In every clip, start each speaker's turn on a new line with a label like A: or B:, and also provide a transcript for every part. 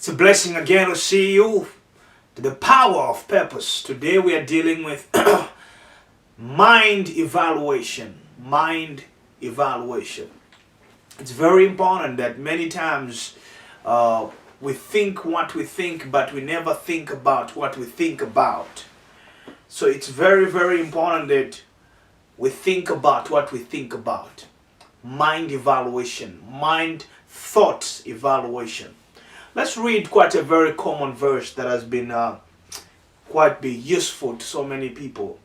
A: It's a blessing again to see you. To the power of purpose. Today we are dealing with mind evaluation. Mind evaluation. It's very important that many times we think what we think, but we never think about what we think about. So it's very, very important that we think about what we think about. Mind evaluation. Mind thoughts evaluation. Let's read quite a very common verse that has been quite be useful to so many people.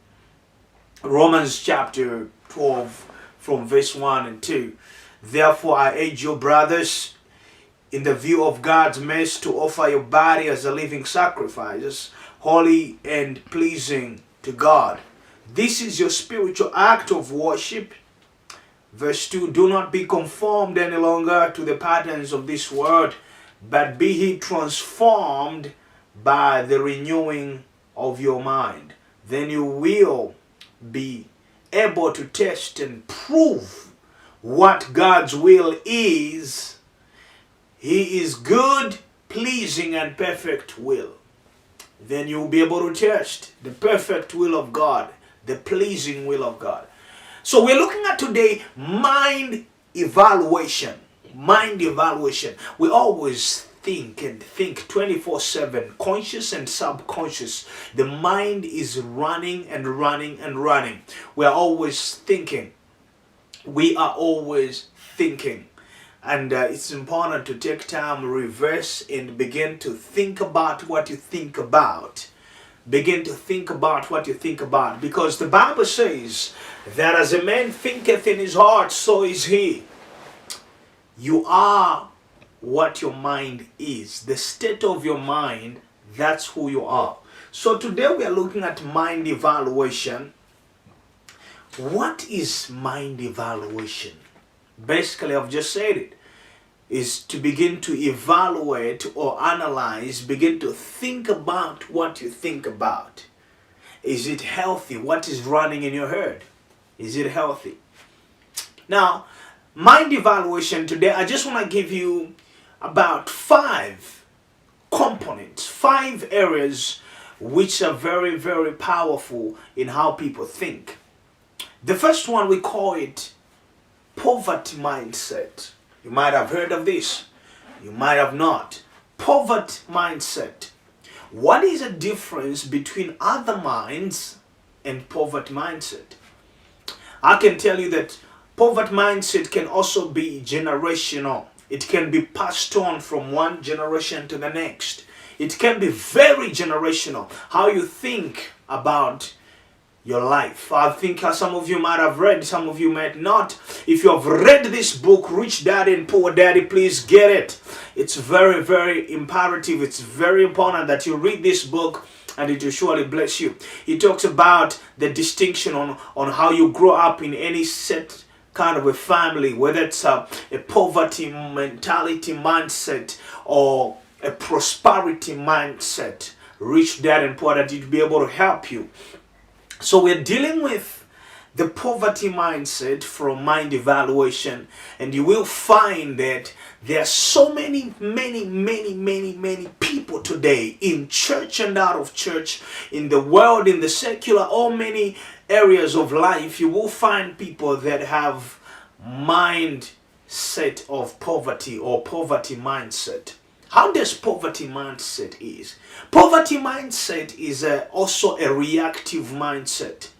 A: Romans chapter 12 from verse 1 and 2. Therefore I urge you, brothers, in the view of God's mercy, to offer your body as a living sacrifice, holy and pleasing to God. This is your spiritual act of worship. Verse 2, do not be conformed any longer to the patterns of this world, but be ye transformed by the renewing of your mind. Then you will be able to test and prove what God's will is. He is good, pleasing, and perfect will. Then you'll be able to test the perfect will of God, the pleasing will of God. So we're looking at today mind evaluation. Mind evaluation. We always think 24/7, conscious and subconscious. The mind is running and running and running. We are always thinking. We are always thinking. And it's important to take time, reverse, and begin to think about what you think about. Begin to think about what you think about. Because the Bible says that as a man thinketh in his heart, so is he. You are what your mind is. The state of your mind, that's who you are. So today we are looking at mind evaluation. What is mind evaluation? Basically, I've just said it. Is to begin to evaluate or analyze, begin to think about what you think about. Is it healthy? What is running in your head? Is it healthy? Now, mind evaluation today, I just want to give you about 5 components, 5 areas which are very, very powerful in how people think. The first one, we call it poverty mindset. You might have heard of this. You might have not. Poverty mindset. What is the difference between other minds and poverty mindset? I can tell you that poverty mindset can also be generational. It can be passed on from one generation to the next. It can be very generational. How you think about your life. I think some of you might have read, some of you might not. If you have read this book, Rich Daddy and Poor Daddy, please get it. It's very, very imperative. It's very important that you read this book, and it will surely bless you. He talks about the distinction on how you grow up in any set kind of a family, whether it's a poverty mentality mindset or a prosperity mindset. Rich Dad and Poor Dad to be able to help you. So we're dealing with the poverty mindset from mind evaluation, and you will find that there are so many people today in church and out of church, in the world, in the secular, all many areas of life. You will find people that have mindset of poverty or poverty mindset. How does poverty mindset is? Poverty mindset is also a reactive mindset.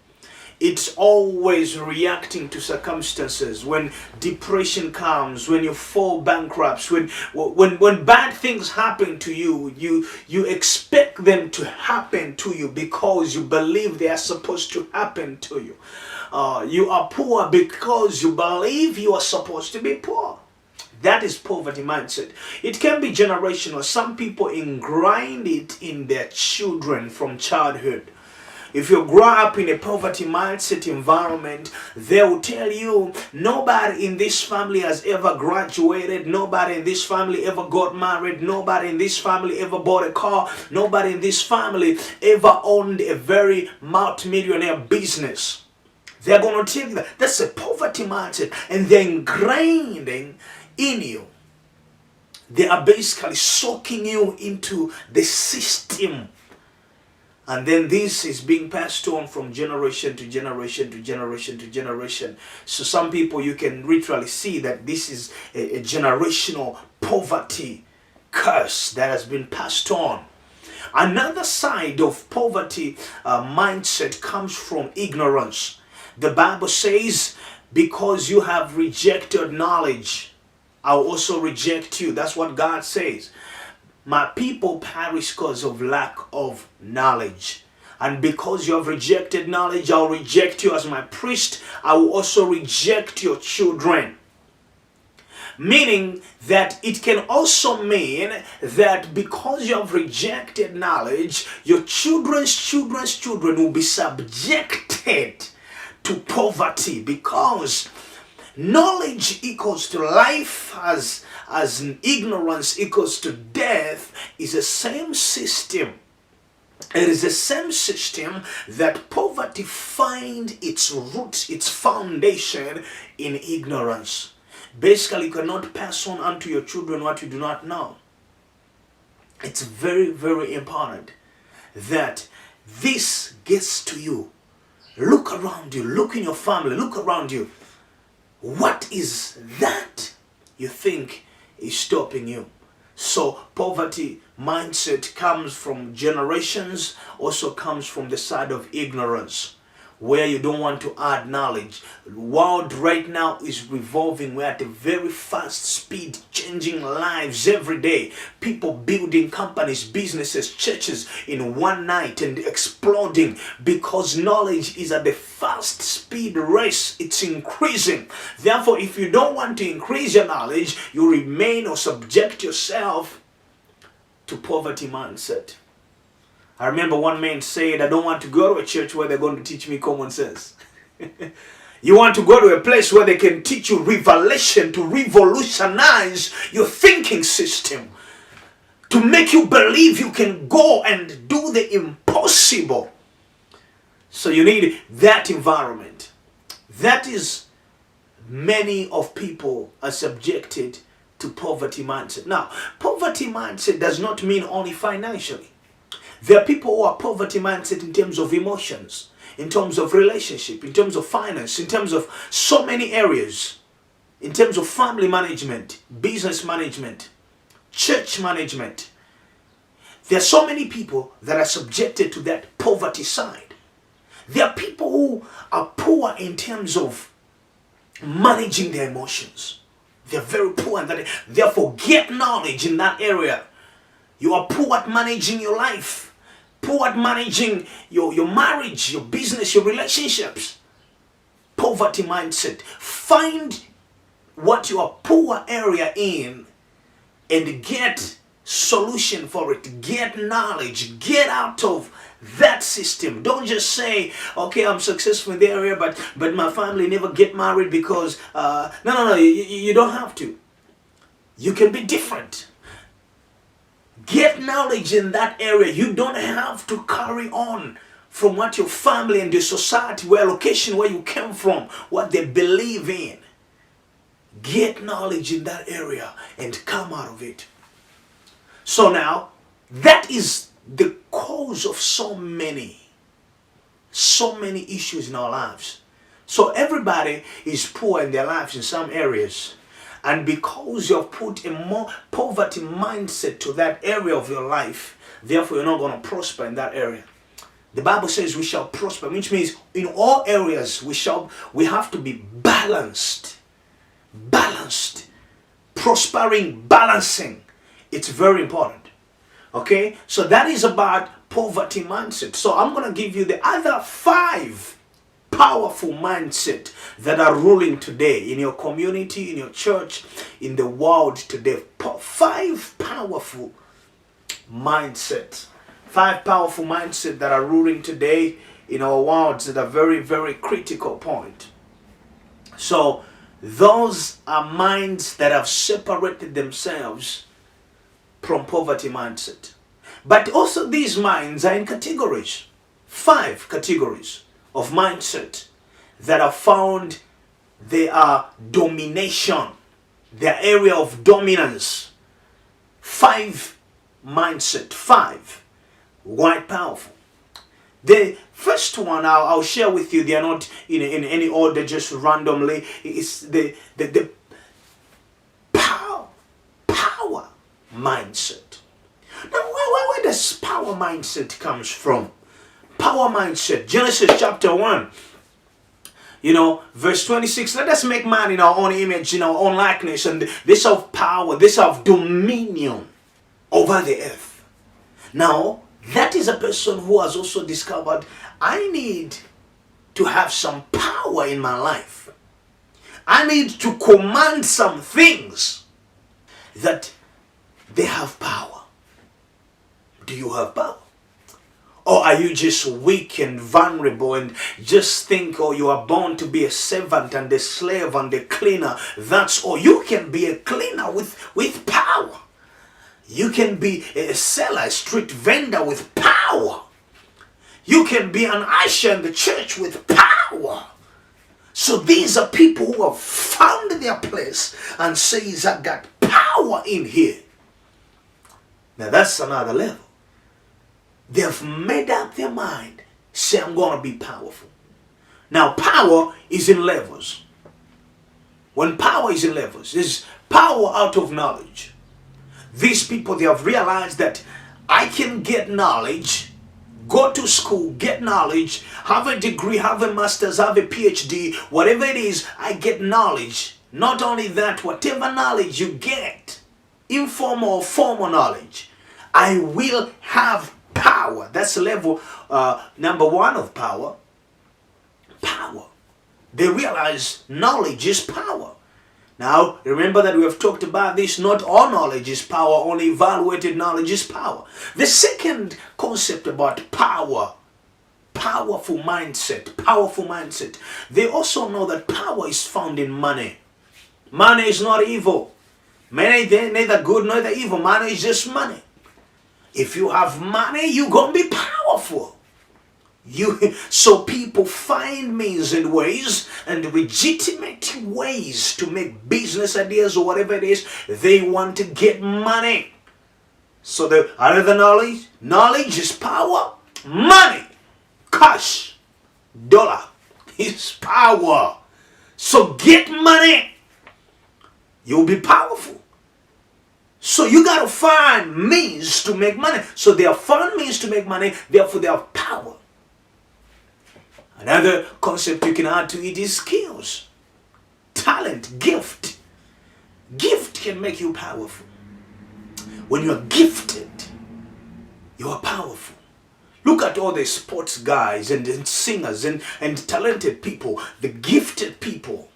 A: It's always reacting to circumstances. When depression comes, when you fall bankrupt, when bad things happen to you, you expect them to happen to you because you believe they are supposed to happen to you. You are poor because you believe you are supposed to be poor. That is poverty mindset. It can be generational. Some people ingrain it in their children from childhood. If you grow up in a poverty mindset environment, they will tell you nobody in this family has ever graduated, nobody in this family ever got married, nobody in this family ever bought a car, nobody in this family ever owned a very multi-millionaire business. They're going to tell you that. That's a poverty mindset, and they're ingraining in you. They are basically soaking you into the system. And then this is being passed on from generation to generation to generation to generation. So some people, you can literally see that this is a generational poverty curse that has been passed on. Another side of poverty mindset comes from ignorance. The Bible says, because you have rejected knowledge, I'll also reject you. That's what God says. My people perish because of lack of knowledge. And because you have rejected knowledge, I'll reject you as my priest. I will also reject your children. Meaning that it can also mean that because you have rejected knowledge, your children's children will be subjected to poverty, because knowledge equals to life as ignorance equals to death is the same system. It is the same system that poverty finds its roots, its foundation in ignorance. Basically, you cannot pass on unto your children what you do not know. It's very, very important that this gets to you. Look around you, look in your family, look around you. What is that you think is stopping you? So poverty mindset comes from generations, also comes from the side of ignorance, where you don't want to add knowledge. The world right now is revolving. We're at a very fast speed, changing lives every day. People building companies, businesses, churches in one night and exploding because knowledge is at the fast speed race. It's increasing. Therefore, if you don't want to increase your knowledge, you remain or subject yourself to poverty mindset. I remember one man said, I don't want to go to a church where they're going to teach me common sense. You want to go to a place where they can teach you revelation, to revolutionize your thinking system, to make you believe you can go and do the impossible. So you need that environment. That is, many of people are subjected to poverty mindset. Now, poverty mindset does not mean only financially. There are people who are poverty mindset in terms of emotions, in terms of relationship, in terms of finance, in terms of so many areas, in terms of family management, business management, church management. There are so many people that are subjected to that poverty side. There are people who are poor in terms of managing their emotions. They're very poor and that therefore get knowledge in that area. You are poor at managing your life, poor at managing your marriage, your business, your relationships. Poverty mindset. Find what your poor area in and get solution for it. Get knowledge. Get out of that system. Don't just say, okay, I'm successful in the area, but my family never get married because no, you don't have to. You can be different. Get knowledge in that area. You don't have to carry on from what your family and your society, where location, where you came from, what they believe in. Get knowledge in that area and come out of it. So now, that is the cause of so many issues in our lives. So everybody is poor in their lives in some areas. And because you have put a more poverty mindset to that area of your life, therefore you're not going to prosper in that area. The Bible says we shall prosper, which means in all areas we have to be balanced. Balanced. Prospering, balancing. It's very important. Okay? So that is about poverty mindset. So I'm going to give you the other 5 powerful mindset that are ruling today in your community, in your church, in the world today. 5 powerful mindset. 5 powerful mindset that are ruling today in our worlds at a very, very critical point. So those are minds that have separated themselves from poverty mindset. But also these minds are in categories. 5 categories of mindset that are found. They are domination, their area of dominance. 5 mindset. 5. Quite powerful. The first one I'll share with you. They are not in any order, just randomly. It's the power mindset. Now, where does power mindset comes from? Power mindset. Genesis chapter 1. Verse 26. Let us make man in our own image, in our own likeness, and this of power, this of dominion over the earth. Now, that is a person who has also discovered, I need to have some power in my life. I need to command some things that they have power. Do you have power? Or are you just weak and vulnerable and just think, you are born to be a servant and a slave and a cleaner? That's all. You can be a cleaner with power. You can be a seller, a street vendor with power. You can be an usher in the church with power. So these are people who have found their place and says, I got power in here. Now that's another level. They've made up their mind, say, I'm going to be powerful. Now power is in levels. When power is in levels, there's power out of knowledge. These people, they have realized that I can get knowledge, go to school, get knowledge, have a degree, have a master's, have a PhD, whatever it is, I get knowledge. Not only that, whatever knowledge you get, informal or formal knowledge, I will have power. That's level number 1 of power. Power. They realize knowledge is power. Now, remember that we have talked about this. Not all knowledge is power. Only evaluated knowledge is power. The second concept about power, powerful mindset. Powerful mindset. They also know that power is found in money. Money is not evil. Money is neither good nor evil. Money is just money. If you have money, you're going to be powerful. So people find means and ways and legitimate ways to make business ideas or whatever it is. They want to get money. So the other knowledge is power. Money, cash, dollar is power. So get money. You'll be powerful. So you got to find means to make money. So they have found means to make money. Therefore they have power. Another concept you can add to it is skills, talent, gift. Gift can make you powerful. When you're gifted, you are powerful. Look at all the sports guys and singers and talented people, the gifted people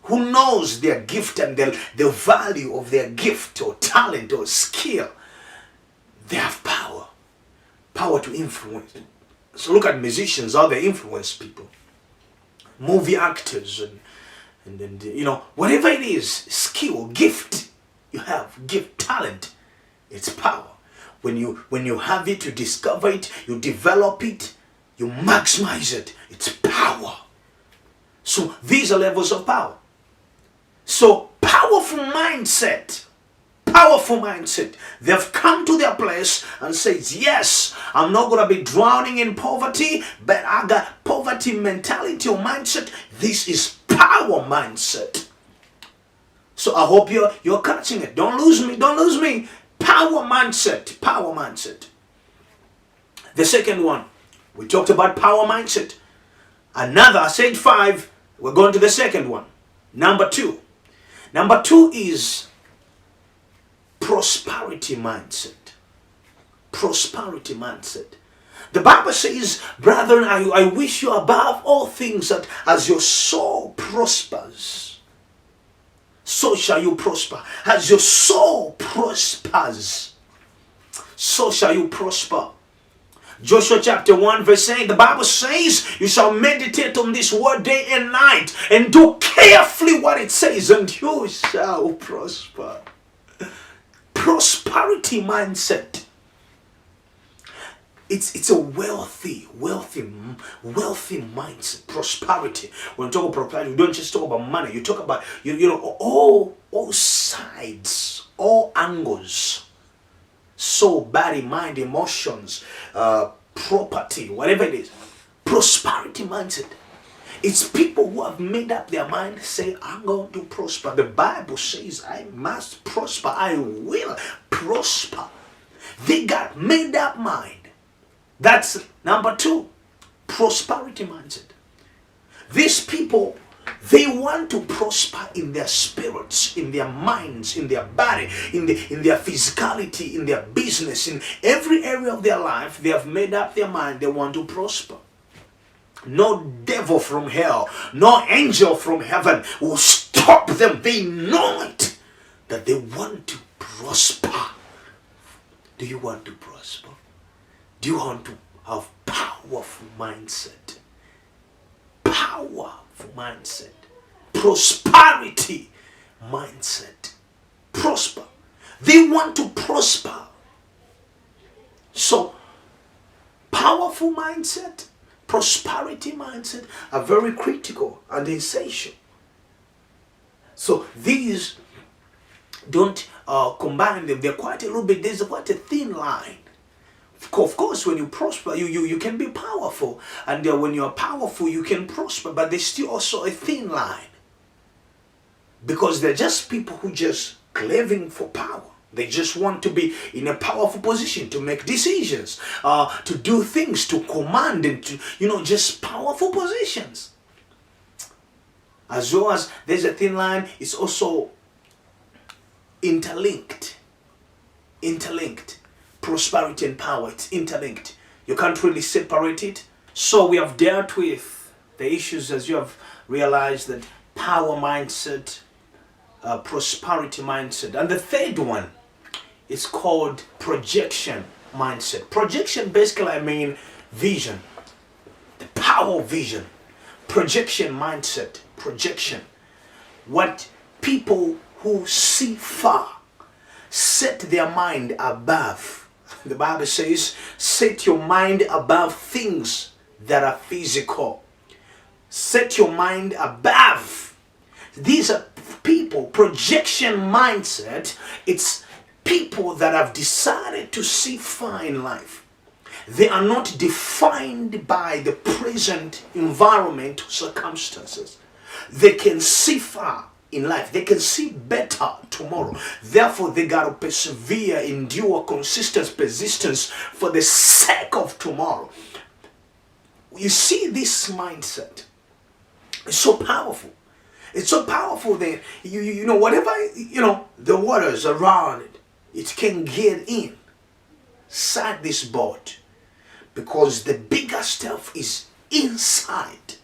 A: who knows their gift and the value of their gift or talent or skill. They have power. Power to influence. So look at musicians, how they influence people. Movie actors and whatever it is, skill, gift you have, gift, talent, it's power. When you have it, you discover it, you develop it, you maximize it, it's power. So these are levels of power. So powerful mindset. They've come to their place and says, yes, I'm not going to be drowning in poverty, but I got poverty mentality or mindset. This is power mindset. So I hope you're catching it. Don't lose me. Power mindset. The second one, we talked about power mindset. I said 5, we're going to the second one. Number 2 is prosperity mindset. The Bible says, brethren, I wish you above all things that as your soul prospers, so shall you prosper. As your soul prospers, so shall you prosper. Joshua chapter 1 verse 8, the Bible says, you shall meditate on this word day and night and do carefully what it says, and you shall prosper. Prosperity mindset. It's a wealthy mindset, prosperity. When we talk about prosperity, we don't just talk about money. You talk about all sides, all angles. Soul, body, mind, emotions, property, whatever it is. Prosperity mindset. It's people who have made up their mind, say, I'm going to prosper. The Bible says, I must prosper. I will prosper. They got made up mind. That's number 2, prosperity mindset. These people, they want to prosper in their spirits, in their minds, in their body, in their physicality, in their business, in every area of their life. They have made up their mind they want to prosper. No devil from hell, no angel from heaven will stop them. They know it, that they want to prosper. Do you want to prosper? Do you want to have powerful mindset? Powerful mindset. Prosperity mindset. Prosper. They want to prosper. So, powerful mindset, prosperity mindset are very critical and essential. So, these don't combine them. They're quite a little bit, there's quite a thin line. Of course, when you prosper, you can be powerful. And when you are powerful, you can prosper. But there's still also a thin line. Because they're just people who just craving for power. They just want to be in a powerful position to make decisions, to do things, to command, and to, just powerful positions. As well as there's a thin line, it's also interlinked. Prosperity and power, it's interlinked. You can't really separate it. So we have dealt with the issues, as you have realized, that power mindset, prosperity mindset. And the third one is called projection mindset. Projection, basically, I mean vision. The power of vision. Projection mindset. Projection. What people who see far set their mind above. The Bible says, set your mind above things that are physical. Set your mind above. These are people, projection mindset. It's people that have decided to see far in life. They are not defined by the present environment or circumstances. They can see far in life. They can see better tomorrow. Therefore, they got to persevere, endure, consistent persistence for the sake of tomorrow. You see, this mindset is so powerful. It's so powerful that whatever the waters around it, it can get inside this boat, because the bigger stuff is inside.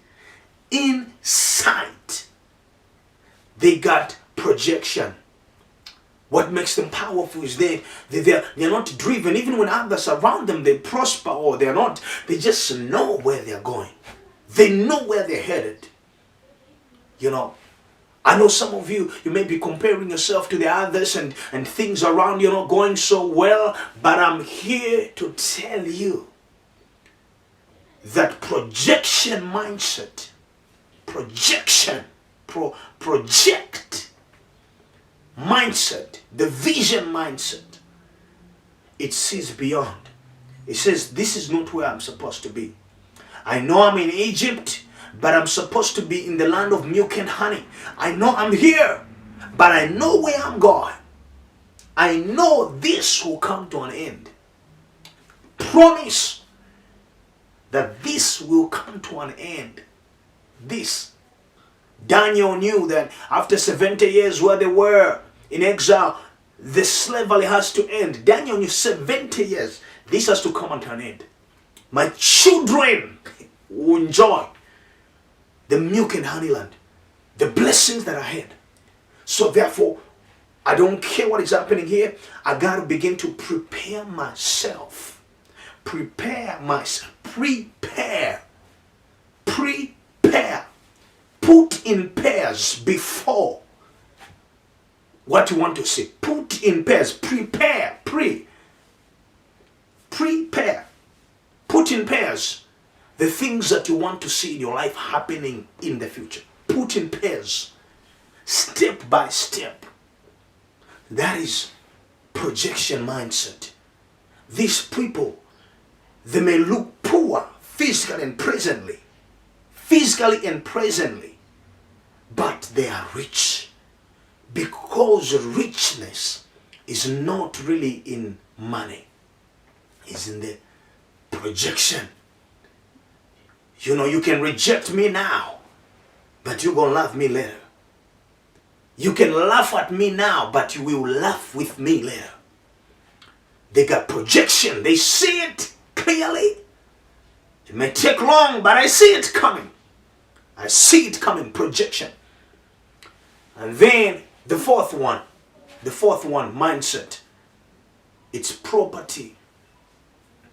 A: They got projection. What makes them powerful is they're not driven. Even when others around them, they prosper or they're not, they just know where they're going. They know where they're headed. I know some of you may be comparing yourself to the others and things around you not going so well, but I'm here to tell you that projection mindset, project mindset, the vision mindset, it sees beyond. It says, this is not where I'm supposed to be. I know I'm in Egypt, but I'm supposed to be in the land of milk and honey. I know I'm here, but I know where I'm going. I know this will come to an end. Promise that this will come to an end. This. Daniel knew that after 70 years where they were in exile, the slavery has to end. Daniel knew 70 years. This has to come to an end. My children will enjoy the milk and honey land, the blessings that are ahead. So therefore, I don't care what is happening here. I got to begin to prepare myself. Prepare myself. Prepare. Put in pairs before what you want to see. Put in pairs. Prepare. Prepare. Put in pairs the things that you want to see in your life happening in the future. Put in pairs, step by step. That is projection mindset. These people, they may look poor physically and presently, but they are rich, because richness is not really in money, it's in the projection. You know, you can reject me now, but you're gonna love me later. You can laugh at me now, but you will laugh with me later. They got projection. They see it clearly. It may take long, but I see it coming. I see it coming. Projection. And then the fourth one, mindset. It's property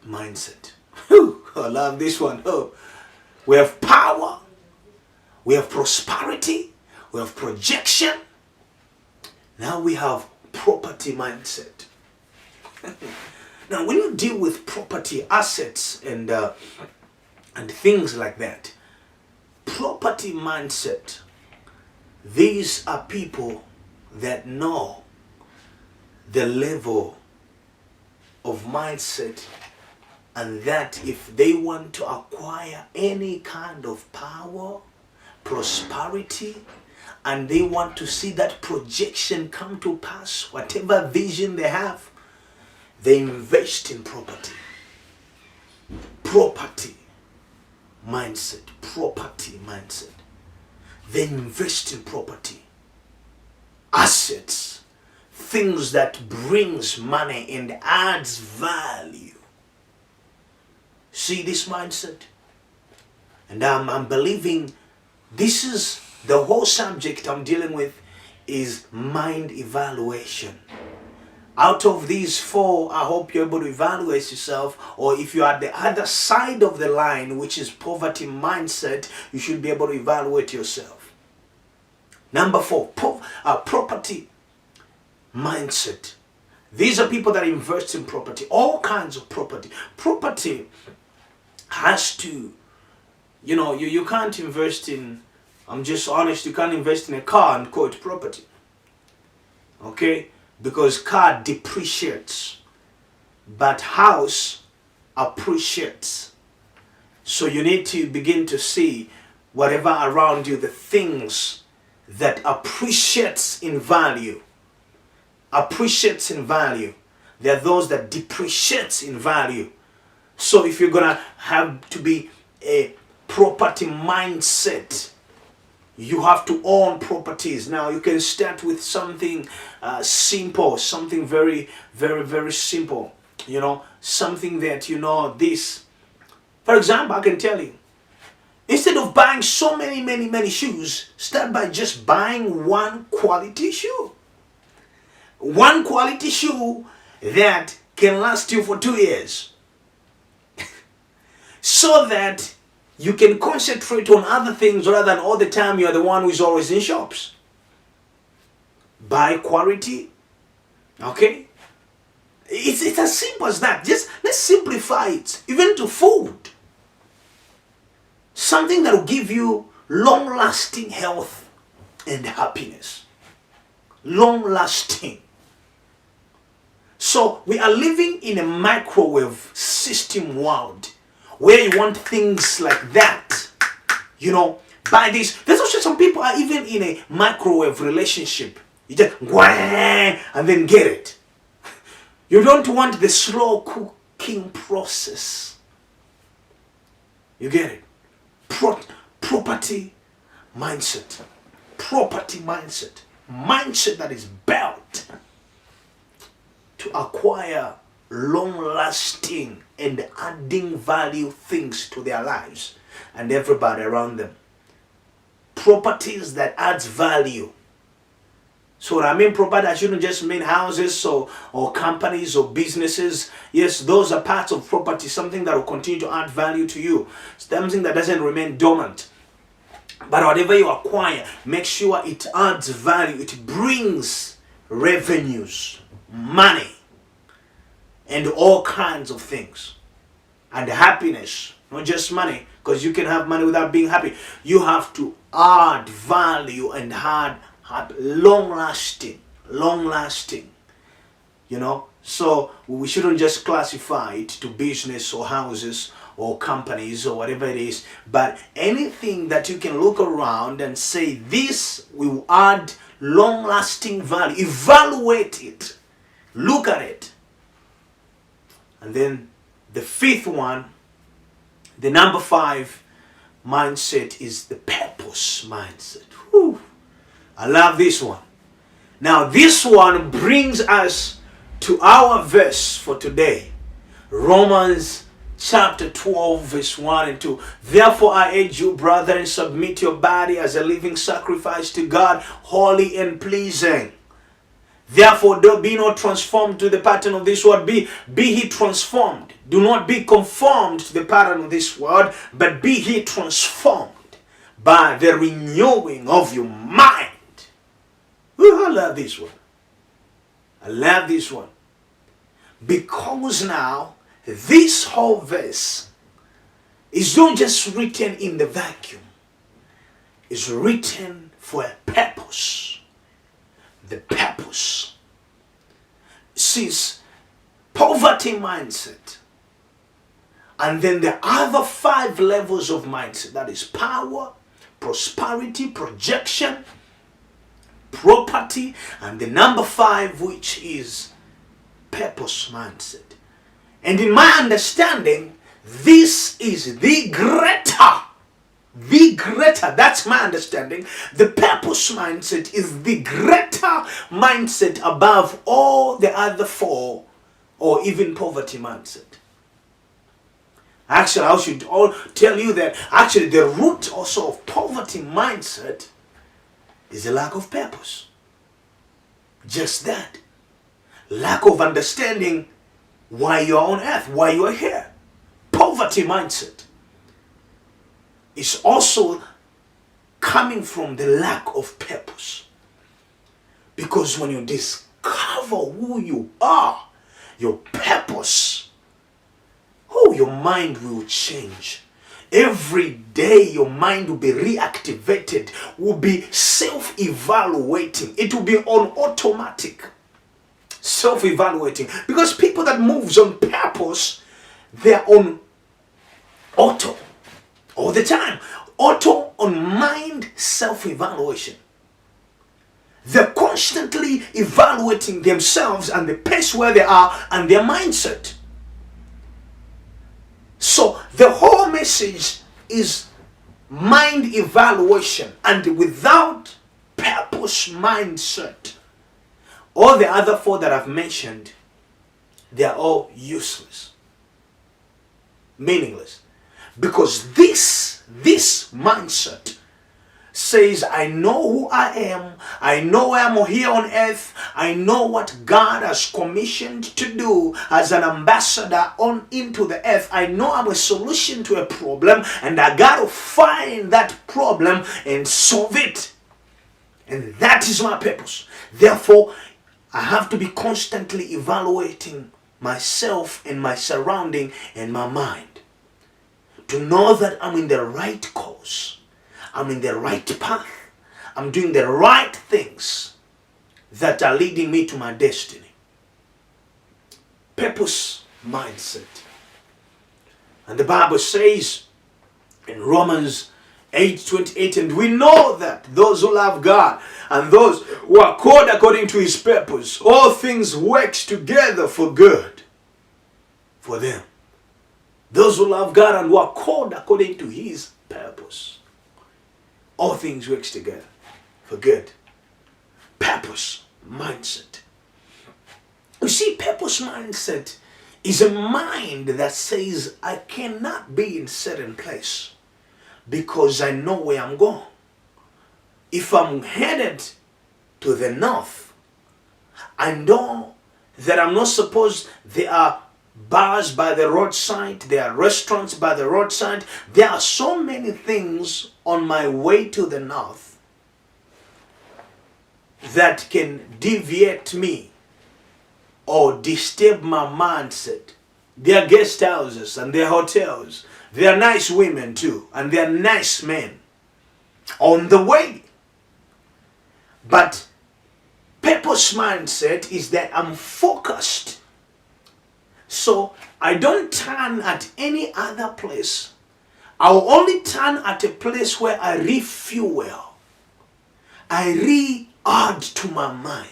A: mindset. Whew, I love this one. Oh, we have power. We have prosperity. We have projection. Now we have property mindset. Now, when you deal with property, assets, and things like that, property mindset, these are people that know the level of mindset, and that if they want to acquire any kind of power, prosperity, and they want to see that projection come to pass, whatever vision they have, they invest in property. Property mindset. Property mindset. They invest in property. Assets. Things that brings money and adds value. See this mindset? And I'm believing this is the whole subject I'm dealing with, is mind evaluation. Out of these four, I hope you're able to evaluate yourself, or if you're at the other side of the line, which is poverty mindset, you should be able to evaluate yourself. Number four, property mindset. These are people that invest in property, all kinds of property. Property has to, you can't invest in, I'm just honest, you can't invest in a car and call it property. Okay? Because car depreciates, but house appreciates. So you need to begin to see whatever around you, the things that appreciates in value. Appreciates in value. There are those that depreciates in value. So if you're gonna have to be a property mindset, you have to own properties. Now you can start with something simple, something very, very, very simple. Something that this. For example, I can tell you, instead of buying so many shoes, start by just buying one quality shoe. One quality shoe that can last you for 2 years. So that you can concentrate on other things rather than all the time you're the one who's always in shops. Buy quality. Okay? It's as simple as that. Just let's simplify it. Even to food. Something that will give you long-lasting health and happiness. Long-lasting. So we are living in a microwave system world, where you want things like that, buy this. There's also some people are even in a microwave relationship. You just whang and then get it. You don't want the slow cooking process. You get it? Property mindset. Property mindset. Mindset that is built to acquire long-lasting and adding value things to their lives and everybody around them. Properties that adds value. So what I mean property, I shouldn't just mean houses or companies or businesses. Yes, those are parts of property, something that will continue to add value to you. Something that doesn't remain dormant. But whatever you acquire, make sure it adds value. It brings revenues, money, and all kinds of things. and happiness, not just money, because you can have money without being happy. You have to add value and add long lasting, So we shouldn't just classify it to business or houses or companies or whatever it is, but anything that you can look around and say this will add long lasting value. Evaluate it, look at it. And then the fifth one, the number 5 mindset, is the purpose mindset. Whew. I love this one. Now this one brings us to our verse for today. Romans chapter 12 verse 1 and 2. Therefore I urge you, brethren, submit your body as a living sacrifice to God, holy and pleasing. Therefore, don't be not transformed to the pattern of this world. Be ye transformed. Do not be conformed to the pattern of this world, but be ye transformed by the renewing of your mind. Ooh, I love this one. I love this one. Because now, this whole verse is not just written in the vacuum. It's written for a purpose. The purpose. Since poverty mindset, and then the other 5 levels of mindset, that is power, prosperity, projection, property, and the number 5, which is purpose mindset. And in my understanding, this is the greater, that's my understanding. The purpose mindset is the greater mindset above all the other 4, or even poverty mindset. Actually, I should all tell you that actually the root also of poverty mindset is a lack of purpose. Just that. Lack of understanding why you're on earth, why you are here. Poverty mindset is also coming from the lack of purpose. Because when you discover who you are, your purpose, your mind will change. Every day your mind will be reactivated, will be self-evaluating. It will be on automatic. Self-evaluating. Because people that moves on purpose, they're on auto all the time. Auto on mind self-evaluation. They're constantly evaluating themselves and the place where they are and their mindset. So the whole message is mind evaluation, and without purpose mindset, all the other 4 that I've mentioned, they are all useless, meaningless. Because this mindset says, I know who I am, I know I am here on earth, I know what God has commissioned to do as an ambassador on into the earth. I know I'm a solution to a problem, and I got to find that problem and solve it. And that is my purpose. Therefore, I have to be constantly evaluating myself and my surrounding and my mind to know that I'm in the right course. I'm in the right path. I'm doing the right things that are leading me to my destiny. Purpose mindset. And the Bible says in Romans 8:28, and we know that those who love God and those who are called according to his purpose, all things work together for good for them. Those who love God and who are called according to his purpose. All things work together for good. Purpose mindset. You see, purpose mindset is a mind that says, I cannot be in certain place because I know where I'm going. If I'm headed to the north, I know that I'm not supposed, there are bars by the roadside, there are restaurants by the roadside, there are so many things on my way to the north that can deviate me or disturb my mindset their guest houses and their hotels. They are nice women too, and they are nice men on the way. But purpose mindset is that I'm focused. So I don't turn at any other place. I'll only turn at a place where I refuel. I re-add to my mind.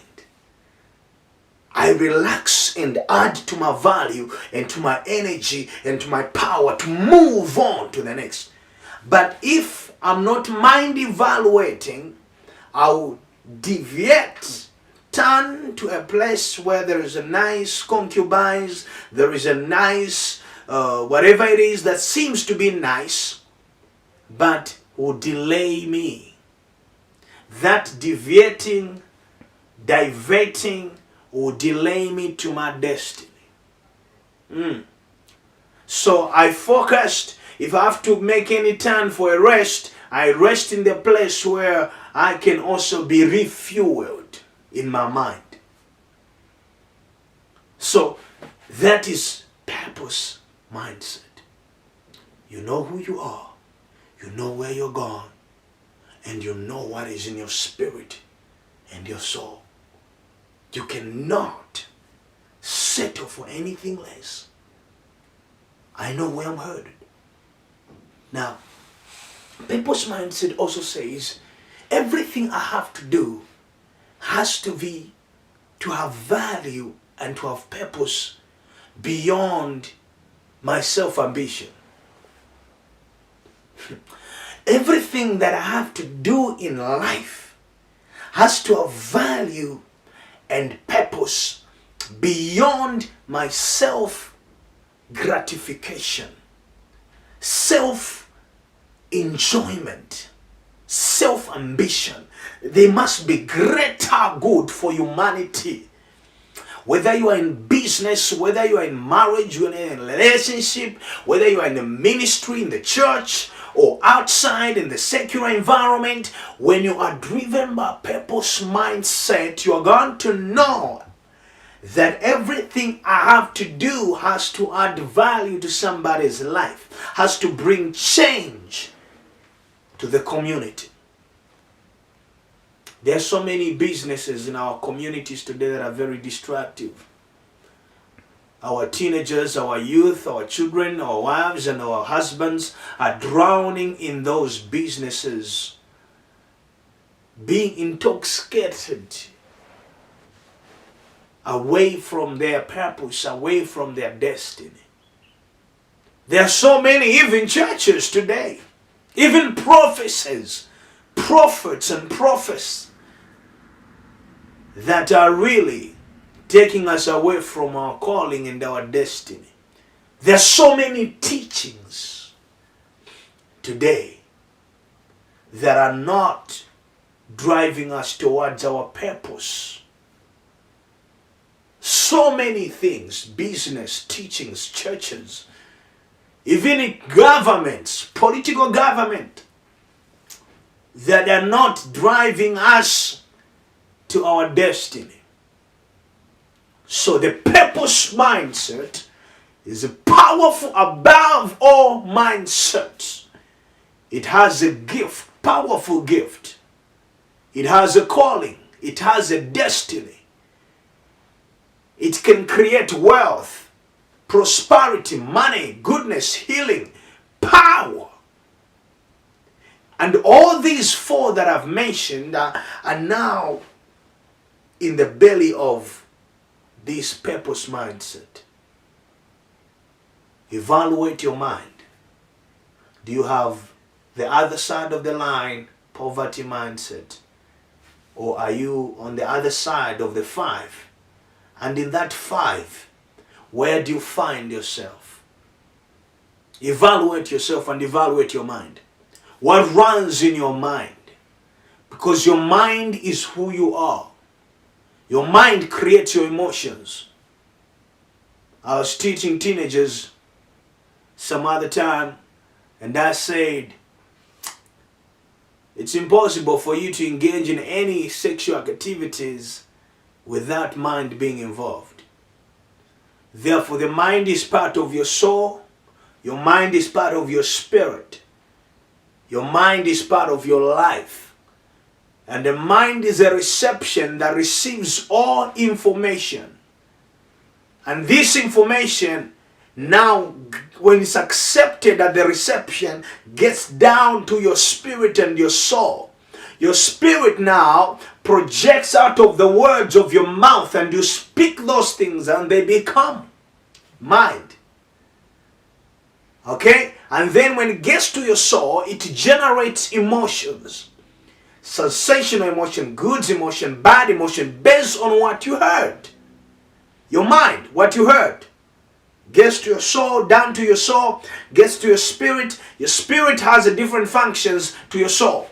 A: I relax and add to my value and to my energy and to my power to move on to the next. But if I'm not mind evaluating, I'll deviate, turn to a place where there is a nice concubines, there is a nice whatever it is that seems to be nice, but will delay me. That deviating, diverting, will delay me to my destiny. So I focused. If I have to make any time for a rest, I rest in the place where I can also be refueled in my mind. So that is purpose mindset. You know who you are, you know where you're going, and you know what is in your spirit and your soul. You cannot settle for anything less. I know where I'm headed. Now, purpose mindset also says everything I have to do has to be to have value and to have purpose beyond my self-ambition. Everything that I have to do in life has to have value and purpose beyond my self-gratification, self-enjoyment, self-ambition. They must be greater good for humanity. Whether you are in business, whether you are in marriage, whether you are in a relationship, whether you are in the ministry, in the church, or outside in the secular environment, when you are driven by purpose mindset, you are going to know that everything I have to do has to add value to somebody's life, has to bring change to the community. There are so many businesses in our communities today that are very destructive. Our teenagers, our youth, our children, our wives and our husbands are drowning in those businesses, being intoxicated away from their purpose, away from their destiny. There are so many, even churches today, even prophecies, prophets and prophets that are really taking us away from our calling and our destiny. There are so many teachings today that are not driving us towards our purpose. So many things, business, teachings, churches, even in governments, political government, that are not driving us to our destiny. So the purpose mindset is a powerful, above all mindsets. It has a gift, powerful gift. It has a calling. It has a destiny. It can create wealth, prosperity, money, goodness, healing, power. And all these four that I've mentioned are now in the belly of this purpose mindset. Evaluate your mind. Do you have the other side of the line, poverty mindset? Or are you on the other side of the 5? And in that 5, where do you find yourself? Evaluate yourself and evaluate your mind. What runs in your mind? Because your mind is who you are. Your mind creates your emotions. I was teaching teenagers some other time, and I said, it's impossible for you to engage in any sexual activities without mind being involved. Therefore, the mind is part of your soul. Your mind is part of your spirit. Your mind is part of your life. And the mind is a reception that receives all information. And this information, now, when it's accepted at the reception, gets down to your spirit and your soul. Your spirit now projects out of the words of your mouth, and you speak those things and they become mind. Okay? And then when it gets to your soul, it generates emotions. Sensational emotion, good emotion, bad emotion, based on what you heard. Your mind, what you heard, gets to your soul, down to your soul, gets to your spirit. Your spirit has a different functions to your soul.